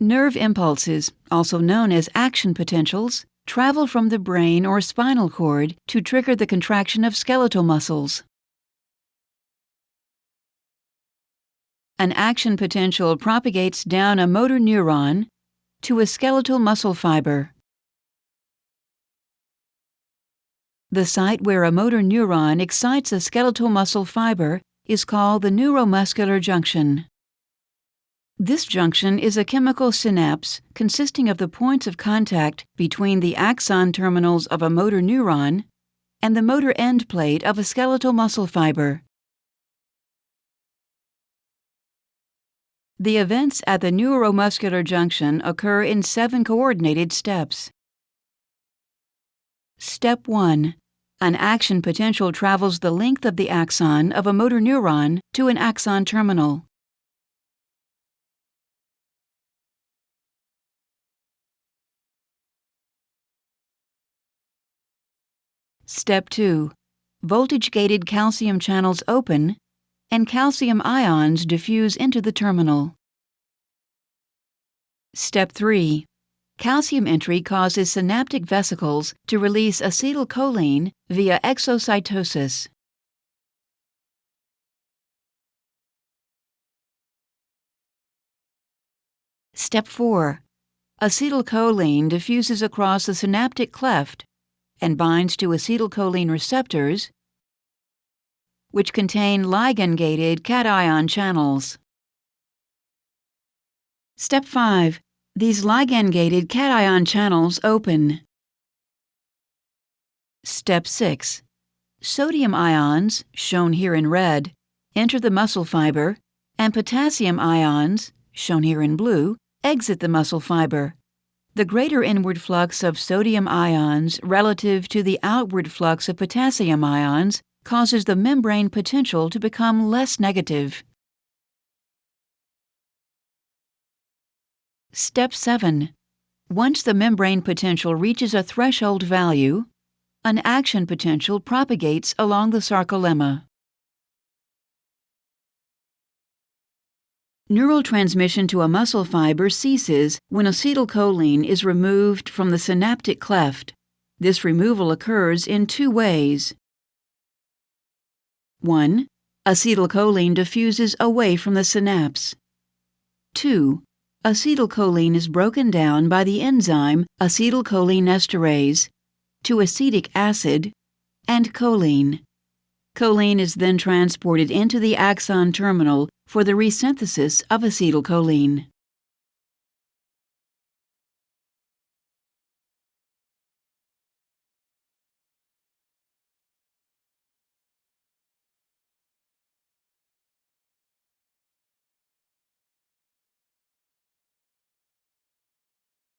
Nerve impulses, also known as action potentials, travel from the brain or spinal cord to trigger the contraction of skeletal muscles. An action potential propagates down a motor neuron to a skeletal muscle fiber. The site where a motor neuron excites a skeletal muscle fiber is called the neuromuscular junction. This junction is a chemical synapse consisting of the points of contact between the axon terminals of a motor neuron and the motor end plate of a skeletal muscle fiber. The events at the neuromuscular junction occur in 7 coordinated steps. Step 1. An action potential travels the length of the axon of a motor neuron to an axon terminal. Step 2. Voltage-gated calcium channels open and calcium ions diffuse into the terminal. Step 3. Calcium entry causes synaptic vesicles to release acetylcholine via exocytosis. Step 4. Acetylcholine diffuses across the synaptic cleft and binds to acetylcholine receptors, which contain ligand-gated cation channels. Step 5. These ligand-gated cation channels open. Step 6. Sodium ions, shown here in red, enter the muscle fiber, and potassium ions, shown here in blue, exit the muscle fiber. The greater inward flux of sodium ions relative to the outward flux of potassium ions causes the membrane potential to become less negative. Step 7. Once the membrane potential reaches a threshold value, an action potential propagates along the sarcolemma. Neural transmission to a muscle fiber ceases when acetylcholine is removed from the synaptic cleft. This removal occurs in 2 ways. 1. Acetylcholine diffuses away from the synapse. 2. Acetylcholine is broken down by the enzyme acetylcholinesterase to acetic acid and choline. Choline is then transported into the axon terminal for the resynthesis of acetylcholine.